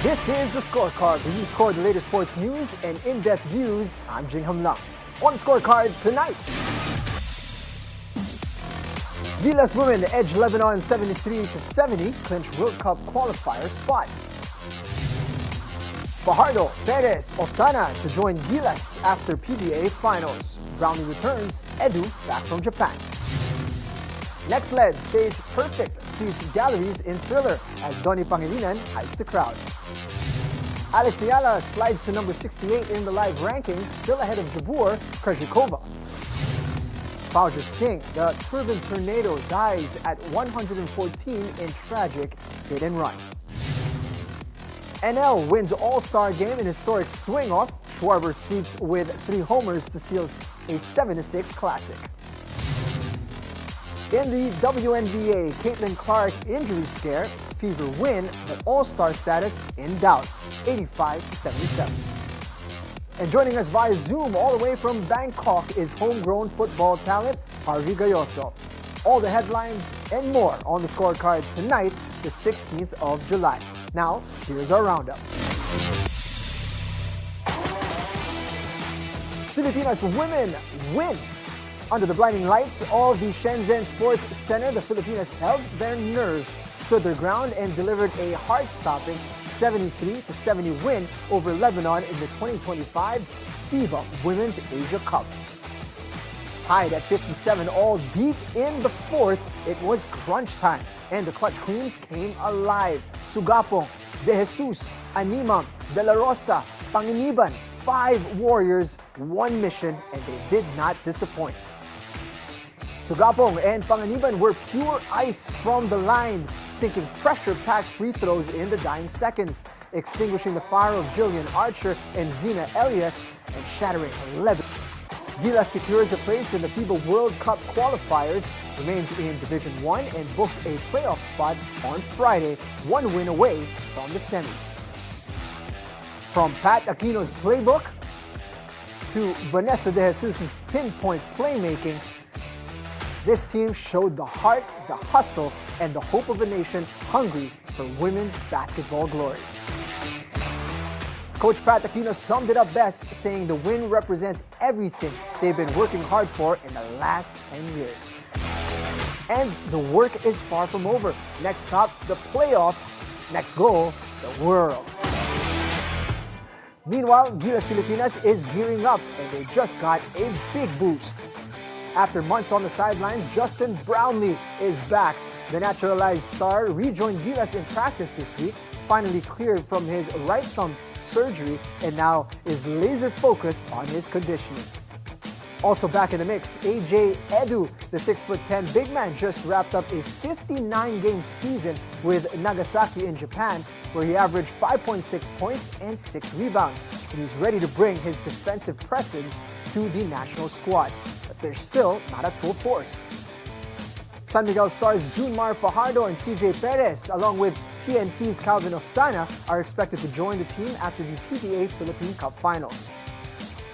This is the Scorecard, where you score the latest sports news and in-depth views. I'm Jing Jamlang. On the Scorecard tonight, Gilas Women edge Lebanon 73-70, clinch World Cup qualifier spot. Fajardo, Perez, Oftana to join Gilas after PBA finals. Brownie returns, Edu back from Japan. Nxled stays perfect, sweeps Galeries in thriller as Donny Pangilinan hypes the crowd. Eala slides to number 68 in the live rankings, still ahead of Jabur Krejcikova. Fauja Singh, the turban tornado, dies at 114 in tragic hit and run. NL wins All-Star game in historic swing-off. Schwarber sweeps with 3 homers to seal a 7-6 classic. In the WNBA, Caitlin Clark injury scare, Fever win, but All-Star status in doubt, 85-77. And joining us via Zoom all the way from Bangkok is homegrown football talent Jarvey Gayoso. All the headlines and more on the Scorecard tonight, the 16th of July. Now, here's our roundup. Filipinas women win. Under the blinding lights of the Shenzhen Sports Center, the Filipinas held their nerve, stood their ground, and delivered a heart-stopping 73-70 win over Lebanon in the 2025 FIBA Women's Asia Cup. Tied at 57 all deep in the fourth, it was crunch time, and the clutch queens came alive. Sugapong, De Jesus, Animam, De La Rosa, Panginiban, 5 warriors, 1 mission, and they did not disappoint. Sugapong and Panginiban were pure ice from the line, sinking pressure-packed free throws in the dying seconds, extinguishing the fire of Jillian Archer and Zina Elias, and shattering Lebanon. Gilas secures a place in the FIBA World Cup qualifiers, remains in Division 1, and books a playoff spot on Friday, 1 win away from the semis. From Pat Aquino's playbook to Vanessa De Jesus' pinpoint playmaking, this team showed the heart, the hustle, and the hope of a nation hungry for women's basketball glory. Coach Pat Aquino summed it up best, saying the win represents everything they've been working hard for in the last 10 years. And the work is far from over. Next stop, the playoffs. Next goal, the world. Meanwhile, Gilas Pilipinas is gearing up, and they just got a big boost. After months on the sidelines, Justin Brownlee is back. The naturalized star rejoined Gilas in practice this week, finally cleared from his right thumb surgery, and now is laser-focused on his conditioning. Also back in the mix, AJ Edu, the 6'10" big man, just wrapped up a 59-game season with Nagasaki in Japan, where he averaged 5.6 points and 6 rebounds. And he's ready to bring his defensive presence to the national squad. But they're still not at full force. San Miguel Stars Mar Fajardo and Cjay Perez, along with TNT's Calvin Oftana, are expected to join the team after the PBA Philippine Cup Finals.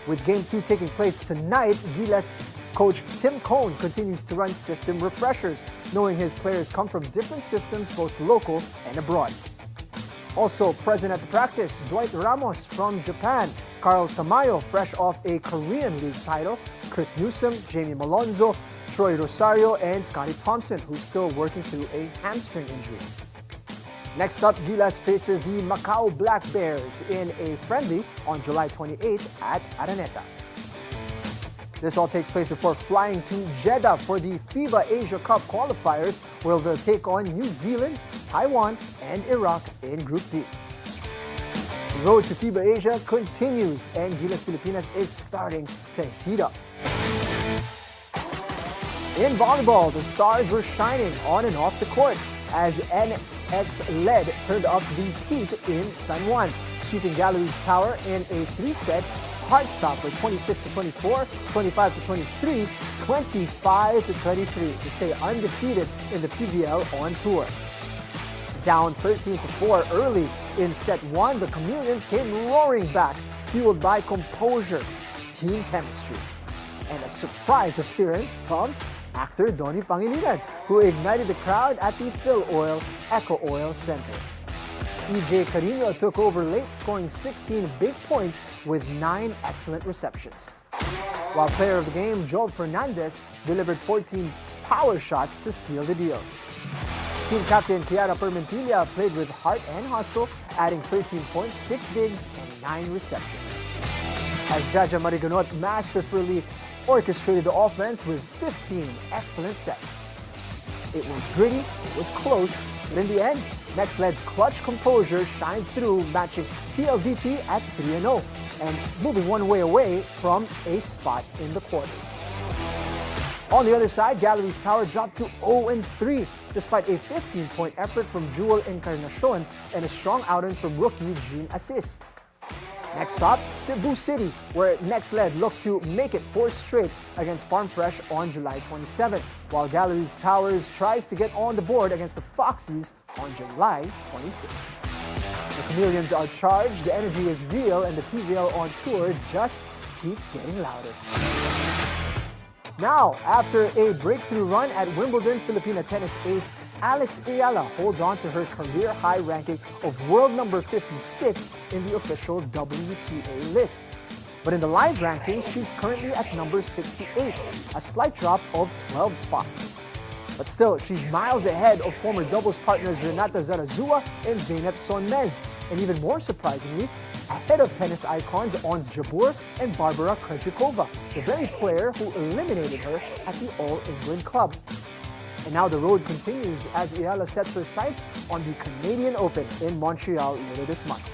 With Game 2 taking place tonight, Gilas coach Tim Cone continues to run system refreshers, knowing his players come from different systems, both local and abroad. Also present at the practice, Dwight Ramos from Japan, Carl Tamayo, fresh off a Korean League title, Chris Newsom, Jamie Malonzo, Troy Rosario, and Scotty Thompson, who's still working through a hamstring injury. Next up, Gilas faces the Macau Black Bears in a friendly on July 28th at Araneta. This all takes place before flying to Jeddah for the FIBA Asia Cup qualifiers, where they'll take on New Zealand, Taiwan, and Iraq in Group D. The road to FIBA Asia continues, and Gilas Pilipinas is starting to heat up. In volleyball, the Stars were shining on and off the court as Nxled turned up the heat in San Juan, sweeping Galeries Tower in a 3-set heartstopper, 26-24, 25-23, 25-23 to stay undefeated in the PBL on tour. Down 13-4 early in set 1, the Chameleons came roaring back, fueled by composure, team chemistry, and a surprise appearance from actor Donny Pangilinan, who ignited the crowd at the Phil Oil Eco Oil Center. Carino took over late, scoring 16 big points with 9 excellent receptions. While player of the game, Joel Fernandez, delivered 14 power shots to seal the deal. Team captain Kiara Permentilla played with heart and hustle, adding 13 points, 6 digs, and 9 receptions. As Jaja Mariganot masterfully orchestrated the offense with 15 excellent sets. It was gritty, it was close, but in the end, Nxled's clutch composure shined through, matching PLDT at 3-0 and moving one way away from a spot in the quarters. On the other side, Galeries Tower dropped to 0-3 despite a 15-point effort from Jewel Encarnacion and a strong outing from rookie Jean Assis. Next stop, Cebu City, where Nxled looked to make it 4 straight against Farm Fresh on July 27, while Galeries Towers tries to get on the board against the Foxies on July 26. The Chameleons are charged, the energy is real, and the PVL on tour just keeps getting louder. Now, after a breakthrough run at Wimbledon, Filipina tennis ace Alex Eala holds on to her career-high ranking of world number 56 in the official WTA list. But in the live rankings, she's currently at number 68, a slight drop of 12 spots. But still, she's miles ahead of former doubles partners Renata Zarazua and Zeynep Sonmez, and even more surprisingly, ahead of tennis icons Ons Jabeur and Barbara Krejcikova, the very player who eliminated her at the All-England Club. And now the road continues as Eala sets her sights on the Canadian Open in Montreal later this month.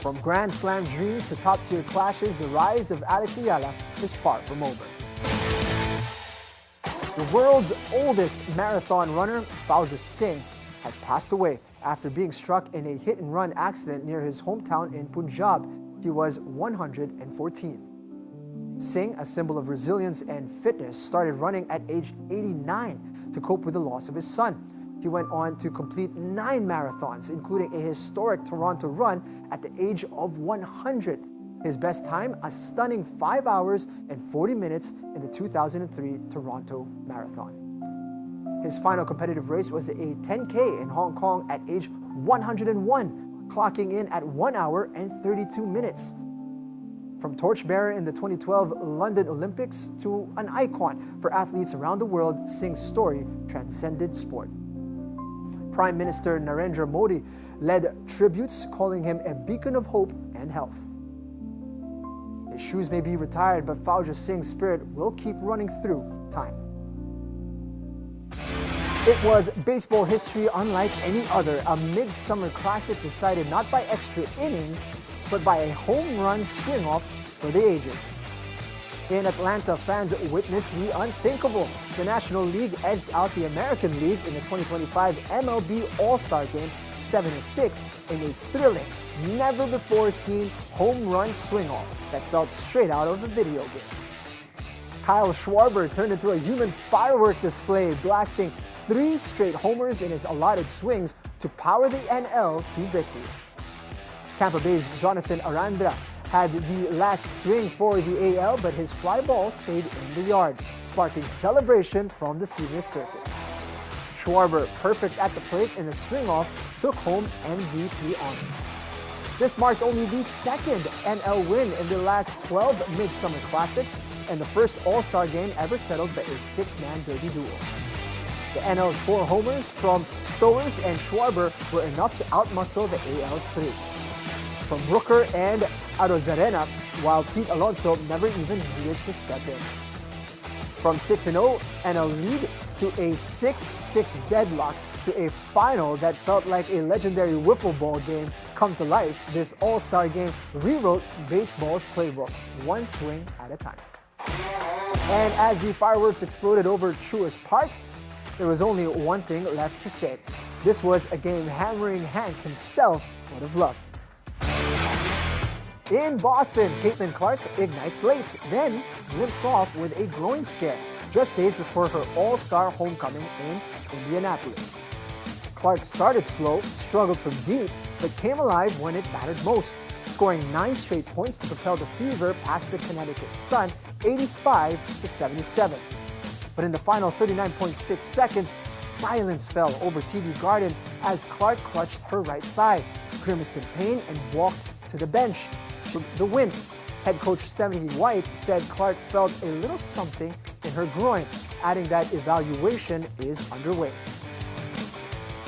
From Grand Slam dreams to top-tier clashes, the rise of Alex Eala is far from over. The world's oldest marathon runner, Fauja Singh, has passed away after being struck in a hit-and-run accident near his hometown in Punjab. He was 114. Singh, a symbol of resilience and fitness, started running at age 89 to cope with the loss of his son. He went on to complete 9 marathons, including a historic Toronto run at the age of 100. His best time, a stunning 5 hours and 40 minutes in the 2003 Toronto Marathon. His final competitive race was a 10K in Hong Kong at age 101, clocking in at 1 hour and 32 minutes. From torchbearer in the 2012 London Olympics to an icon for athletes around the world, Singh's story transcended sport. Prime Minister Narendra Modi led tributes, calling him a beacon of hope and health. His shoes may be retired, but Fauja Singh's spirit will keep running through time. It was baseball history unlike any other, a midsummer classic decided not by extra innings, but by a home run swing-off for the ages. In Atlanta, fans witnessed the unthinkable. The National League edged out the American League in the 2025 MLB All-Star game 7-6 in a thrilling, never-before-seen home run swing-off that felt straight out of a video game. Kyle Schwarber turned into a human firework display, blasting 3 straight homers in his allotted swings to power the NL to victory. Tampa Bay's Jonathan Arandra had the last swing for the AL, but his fly ball stayed in the yard, sparking celebration from the senior circuit. Schwarber, perfect at the plate in a swing-off, took home MVP honors. This marked only the second NL win in the last 12 Midsummer Classics and the first All-Star game ever settled by a 6-man derby duel. The NL's 4 homers from Stowers and Schwarber were enough to outmuscle the AL's 3. From Rooker and Arozarena, while Pete Alonso never even needed to step in. From 6-0 NL lead to a 6-6 deadlock to a final that felt like a legendary wiffle ball game come to life, this All-Star game rewrote baseball's playbook, one swing at a time. And as the fireworks exploded over Truist Park, there was only one thing left to say. This was a game hammering Hank himself would have loved. In Boston, Caitlin Clark ignites late, then limps off with a groin scare just days before her All-Star homecoming in Indianapolis. Clark started slow, struggled from deep, but came alive when it mattered most, scoring 9 straight points to propel the Fever past the Connecticut Sun 85-77. But in the final 39.6 seconds, silence fell over TD Garden as Clark clutched her right thigh, grimaced in pain, and walked to the bench for the win. Head coach Stephanie White said Clark felt a little something in her groin, adding that evaluation is underway.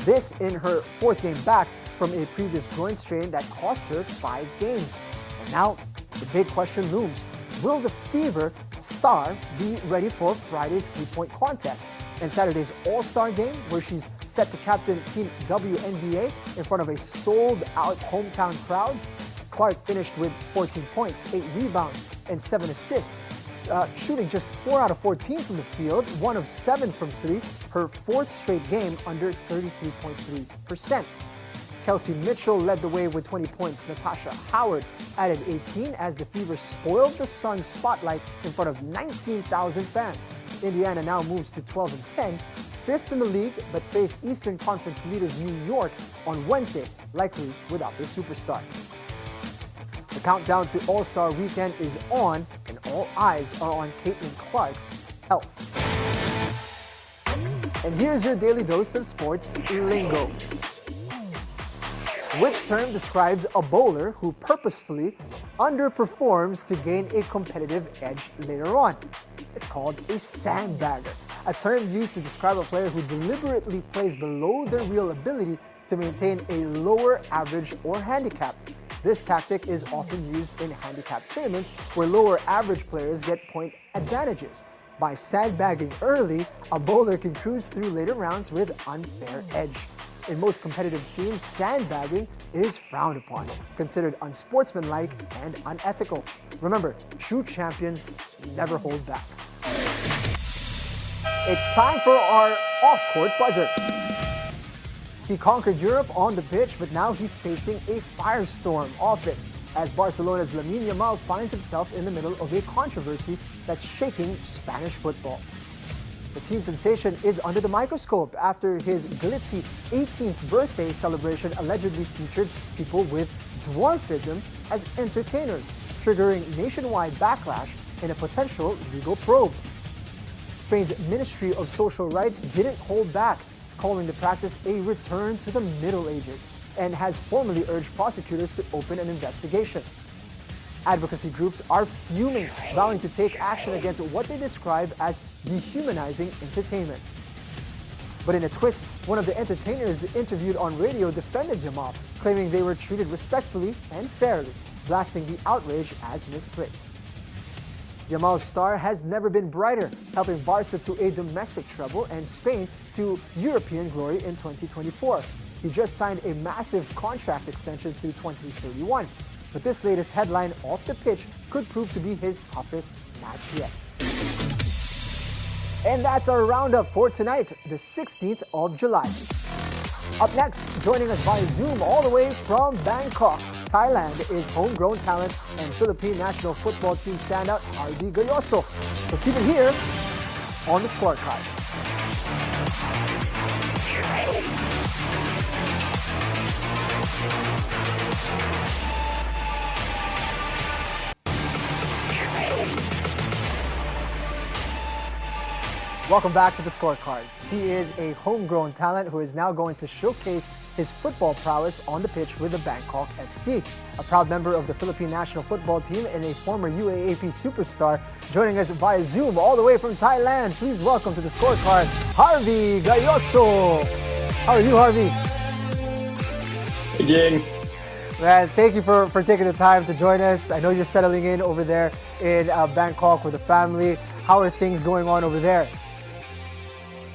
This in her fourth game back from a previous groin strain that cost her 5 games. And now the big question looms. Will the Fever star be ready for Friday's 3-point contest and Saturday's All-Star game, where she's set to captain Team WNBA in front of a sold-out hometown crowd? Clark finished with 14 points, 8 rebounds, and 7 assists, shooting just 4 out of 14 from the field, 1 of 7 from 3, her 4th straight game under 33.3%. Kelsey Mitchell led the way with 20 points. Natasha Howard added 18 as the Fever spoiled the Suns' spotlight in front of 19,000 fans. Indiana now moves to 12-10, 5th in the league, but face Eastern Conference leaders New York on Wednesday, likely without their superstar. The countdown to All-Star Weekend is on, and all eyes are on Caitlin Clark's health. And here's your daily dose of sports lingo. Which term describes a bowler who purposefully underperforms to gain a competitive edge later on? It's called a sandbagger, a term used to describe a player who deliberately plays below their real ability to maintain a lower average or handicap. This tactic is often used in handicap tournaments where lower average players get point advantages. By sandbagging early, a bowler can cruise through later rounds with unfair edge. In most competitive scenes, sandbagging is frowned upon, considered unsportsmanlike and unethical. Remember, true champions never hold back. It's time for our off-court buzzer. He conquered Europe on the pitch, but now he's facing a firestorm off it, as Barcelona's Lamine Yamal finds himself in the middle of a controversy that's shaking Spanish football. The teen sensation is under the microscope after his glitzy 18th birthday celebration allegedly featured people with dwarfism as entertainers, triggering nationwide backlash in a potential legal probe. Spain's Ministry of Social Rights didn't hold back, calling the practice a return to the Middle Ages, and has formally urged prosecutors to open an investigation. Advocacy groups are fuming, vowing to take action against what they describe as dehumanizing entertainment. But in a twist, one of the entertainers interviewed on radio defended Yamal, claiming they were treated respectfully and fairly, blasting the outrage as misplaced. Yamal's star has never been brighter, helping Barca to a domestic treble and Spain to European glory in 2024. He just signed a massive contract extension through 2031. But this latest headline off the pitch could prove to be his toughest match yet. And that's our roundup for tonight, the 16th of July. Up next, joining us by Zoom all the way from Bangkok, Thailand, is homegrown talent and Philippine national football team standout Jarvey Gayoso. So keep it here on the Scorecard. Welcome back to the Scorecard. He is a homegrown talent who is now going to showcase his football prowess on the pitch with the Bangkok FC. A proud member of the Philippine national football team and a former UAAP superstar, joining us via Zoom all the way from Thailand. Please welcome to the Scorecard, Jarvey Gayoso. How are you, Jarvey? Hey, Jing. Man, thank you for taking the time to join us. I know you're settling in over there in Bangkok with the family. How are things going on over there?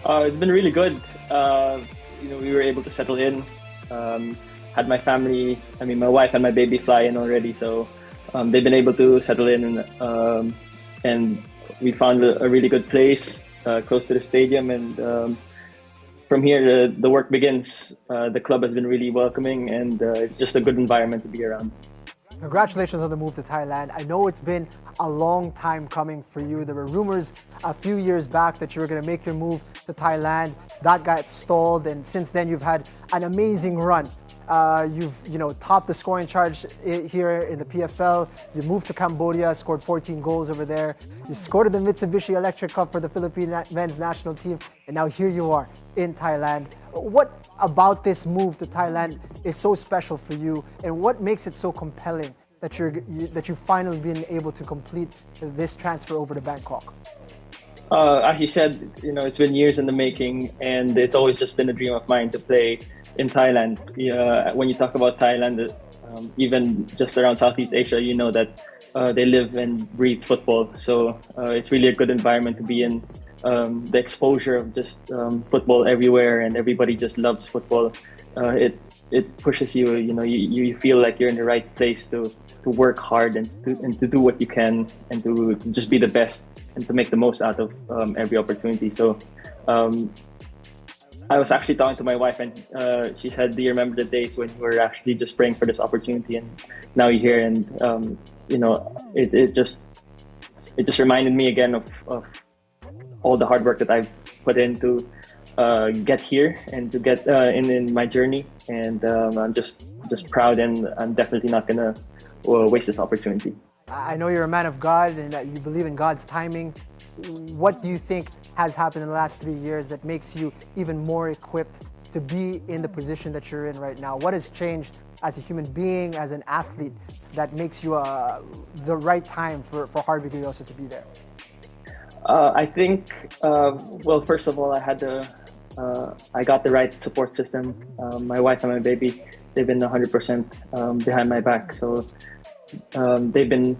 It's been really good. We were able to settle in. Had my family, my wife and my baby fly in already, so they've been able to settle in, and we found a really good place close to the stadium. And from here, the work begins. The club has been really welcoming, and it's just a good environment to be around. Congratulations on the move to Thailand. I know it's been a long time coming for you. There were rumors a few years back that you were going to make your move to Thailand. That got stalled, and since then you've had an amazing run You've topped the scoring charge here in the PFL. You moved to Cambodia, scored 14 goals over there. You scored in the Mitsubishi Electric Cup for the Philippine men's national team, and now here you are in Thailand. What about this move to Thailand is so special for you, and what makes it so compelling that you've finally been able to complete this transfer over to Bangkok? As you said, it's been years in the making, and it's always just been a dream of mine to play in Thailand. When you talk about Thailand, even just around Southeast Asia, you know that they live and breathe football. So it's really a good environment to be in. The exposure of just football everywhere, and everybody just loves football. It pushes you. You feel like you're in the right place to work hard and to do what you can, and to just be the best and to make the most out of every opportunity. So I was actually talking to my wife, and she said, "Do you remember the days when you were actually just praying for this opportunity, and now you're here?" And it just reminded me again of all the hard work that I've put in to get here and to get in my journey. And I'm just proud, and I'm definitely not gonna waste this opportunity. I know you're a man of God and that you believe in God's timing. What do you think has happened in the last 3 years that makes you even more equipped to be in the position that you're in right now? What has changed as a human being, as an athlete, that makes you the right time for Jarvey Gayoso to be there? I think, first of all, I got the right support system. My wife and my baby, they've been 100% behind my back. So they've been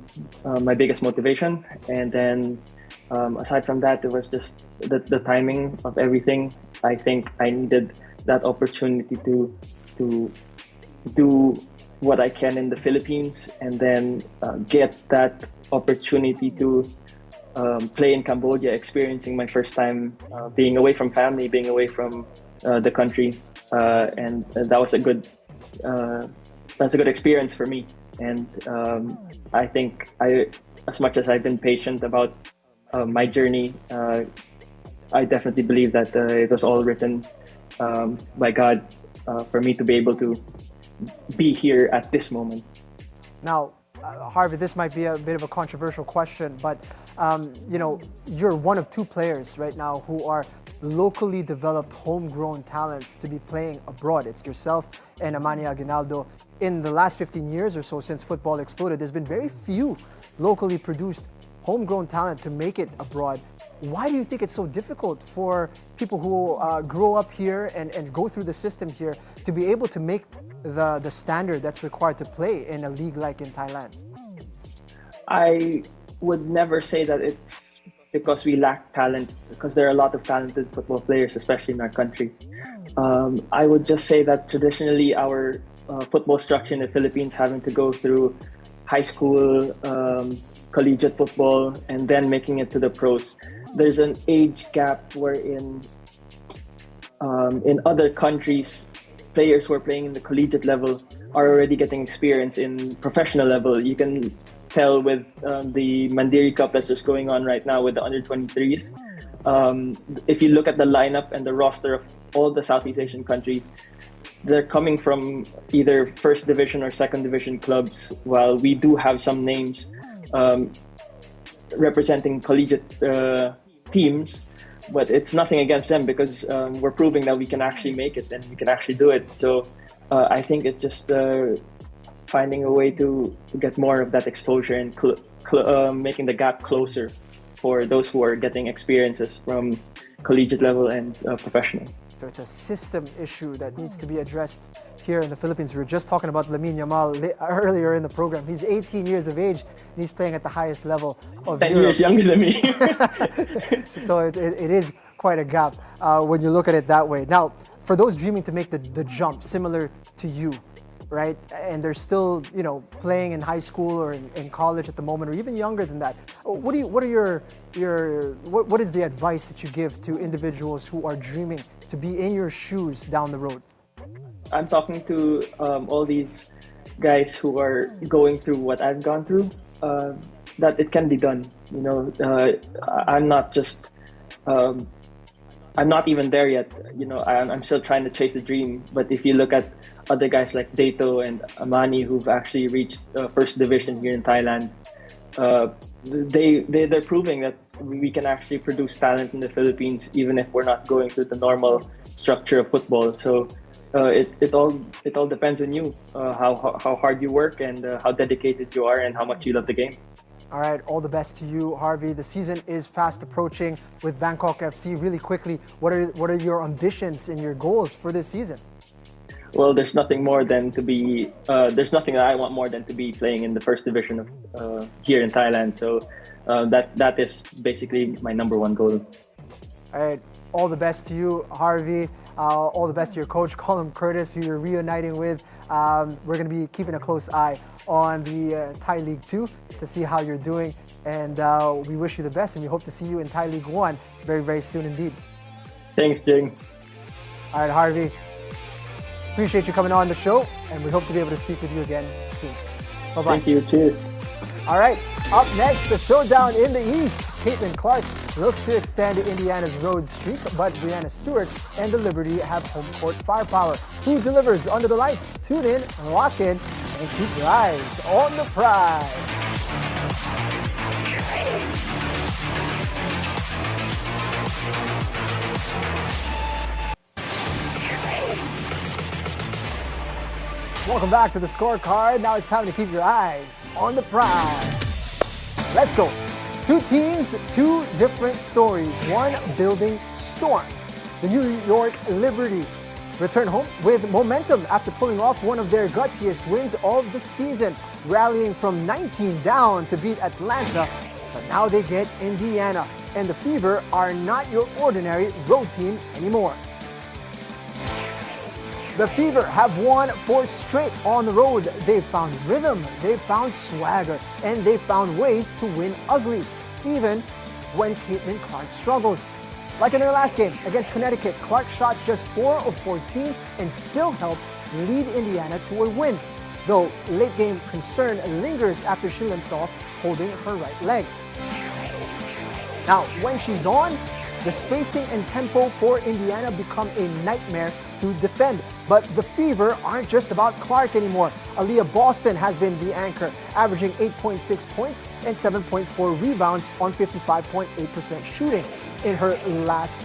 my biggest motivation. And then aside from that, it was just the timing of everything. I think I needed that opportunity to do what I can in the Philippines, and then get that opportunity to play in Cambodia, experiencing my first time being away from family, being away from the country, and that was a good experience for me. And I think as much as I've been patient about my journey, I definitely believe that it was all written by God for me to be able to be here at this moment. Now, Jarvey, this might be a bit of a controversial question, but you're one of two players right now who are locally developed homegrown talents to be playing abroad. It's yourself and Amani Aguinaldo. In the last 15 years or so since football exploded, there's been very few locally produced homegrown talent to make it abroad. Why do you think it's so difficult for people who grow up here and go through the system here to be able to make the standard that's required to play in a league like in Thailand? I would never say that it's because we lack talent, because there are a lot of talented football players, especially in our country. I would just say that traditionally our football structure in the Philippines, having to go through high school, collegiate football, and then making it to the pros, there's an age gap wherein in other countries, players who are playing in the collegiate level are already getting experience in professional level. You can tell with the Mandiri Cup that's just going on right now with the under-23s. If you look at the lineup and the roster of all the Southeast Asian countries, they're coming from either first division or second division clubs, while we do have some names representing collegiate teams, but it's nothing against them, because we're proving that we can actually make it and we can actually do it. So I think it's just finding a way to get more of that exposure and making the gap closer for those who are getting experiences from collegiate level and professional. So it's a system issue that needs to be addressed here in the Philippines. We were just talking about Lamine Yamal earlier in the program. He's 18 years of age and he's playing at the highest level of 10 Europe. years younger than me. So it is quite a gap when you look at it that way. Now, for those dreaming to make the jump similar to you, right? And they're still, playing in high school or in college at the moment, or even younger than that. What is the advice that you give to individuals who are dreaming to be in your shoes down the road? I'm talking to all these guys who are going through what I've gone through, that it can be done. I'm not just, I'm not even there yet. I'm still trying to chase the dream. But if you look at other guys like Dato and Amani, who've actually reached first division here in Thailand. They're proving that we can actually produce talent in the Philippines, even if we're not going through the normal structure of football. So it all depends on you, how hard you work and how dedicated you are and how much you love the game. All right, all the best to you, Jarvey. The season is fast approaching with Bangkok FC. Really quickly, what are your ambitions and your goals for this season? Well, there's nothing more than to be. There's nothing that I want more than to be playing in the first division of here in Thailand. So that is basically my number one goal. All right, all the best to you, Jarvey. All the best to your coach, Colin Curtis, who you're reuniting with. We're going to be keeping a close eye on the Thai League 2 to see how you're doing. And we wish you the best, and we hope to see you in Thai League 1 very, very soon indeed. Thanks, Jing. All right, Jarvey. Appreciate you coming on the show, and we hope to be able to speak with you again soon. Bye-bye. Thank you. Cheers. All right, up next, the showdown in the East. Caitlin Clark looks to extend Indiana's road streak, but Brianna Stewart and the Liberty have home court firepower. Who delivers under the lights? Tune in, lock in, and keep your eyes on the prize. Welcome back to the Scorecard. Now it's time to keep your eyes on the prize. Let's go. Two teams, two different stories. One building storm. The New York Liberty return home with momentum after pulling off one of their gutsiest wins of the season, rallying from 19 down to beat Atlanta. But now they get Indiana, and the Fever are not your ordinary road team anymore. The Fever have won 4 straight on the road. They've found rhythm, they've found swagger, and they've found ways to win ugly, even when Caitlin Clark struggles. Like in her last game against Connecticut, Clark shot just 4 of 14 and still helped lead Indiana to a win, though late game concern lingers after she limped off holding her right leg. Now, when she's on, the spacing and tempo for Indiana become a nightmare to defend. But the Fever aren't just about Clark anymore. Aaliyah Boston has been the anchor, averaging 8.6 points and 7.4 rebounds on 55.8% shooting in her last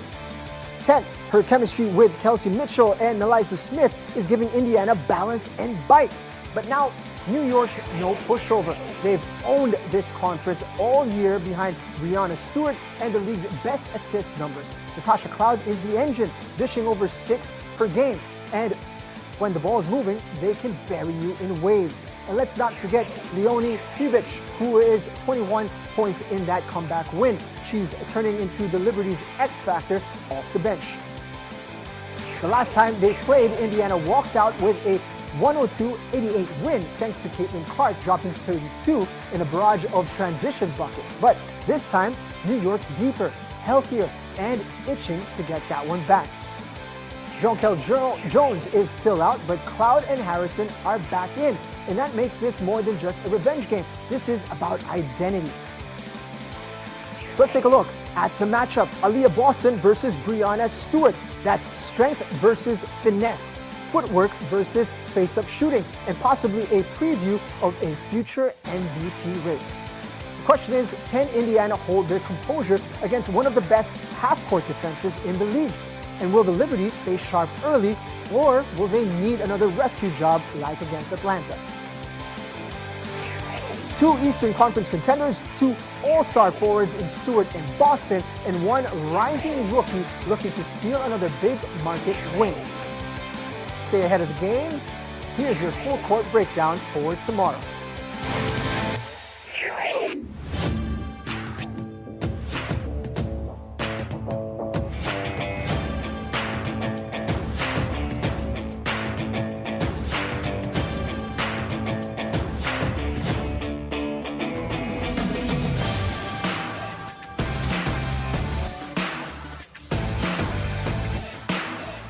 10. Her chemistry with Kelsey Mitchell and Nelisa Smith is giving Indiana balance and bite. But now, New York's no pushover. They've owned this conference all year behind Brianna Stewart and the league's best assist numbers. Natasha Cloud is the engine, dishing over 6 per game. And when the ball is moving, they can bury you in waves. And let's not forget Leonie Fibic, who is 21 points in that comeback win. She's turning into the Liberty's X factor off the bench. The last time they played, Indiana walked out with a 102-88 win thanks to Caitlin Clark dropping 32 in a barrage of transition buckets. But this time, New York's deeper, healthier, and itching to get that one back. Jonquel Jones is still out, but Cloud and Harrison are back in. And that makes this more than just a revenge game. This is about identity. So let's take a look at the matchup. Aaliyah Boston versus Brianna Stewart. That's strength versus finesse, footwork versus face-up shooting, and possibly a preview of a future MVP race. The question is, can Indiana hold their composure against one of the best half-court defenses in the league? And will the Liberty stay sharp early, or will they need another rescue job like against Atlanta? 2 Eastern Conference contenders, 2 All-Star forwards in Stewart and Boston, and 1 rising rookie looking to steal another big market win. Stay ahead of the game. Here's your full court breakdown for tomorrow.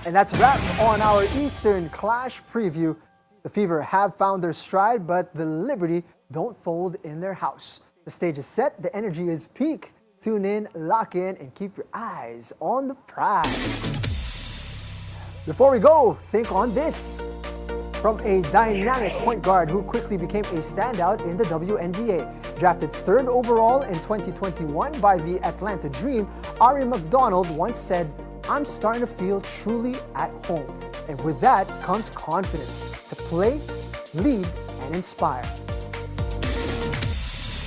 And that's a wrap on our Eastern Clash preview. The Fever have found their stride, but the Liberty don't fold in their house. The stage is set, the energy is peak. Tune in, lock in, and keep your eyes on the prize. Before we go, think on this. from a dynamic point guard who quickly became a standout in the WNBA. Drafted 3rd overall in 2021 by the Atlanta Dream, Ari McDonald once said, "I'm starting to feel truly at home." And with that comes confidence to play, lead, and inspire.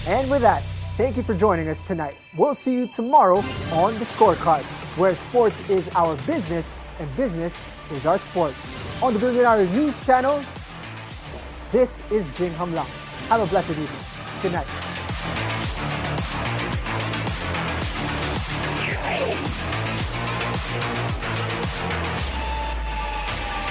And with that, thank you for joining us tonight. We'll see you tomorrow on The Scorecard, where sports is our business and business is our sport. On the Bilyonaryo News Channel, this is Jing Jamlang. Have a blessed evening. Good night.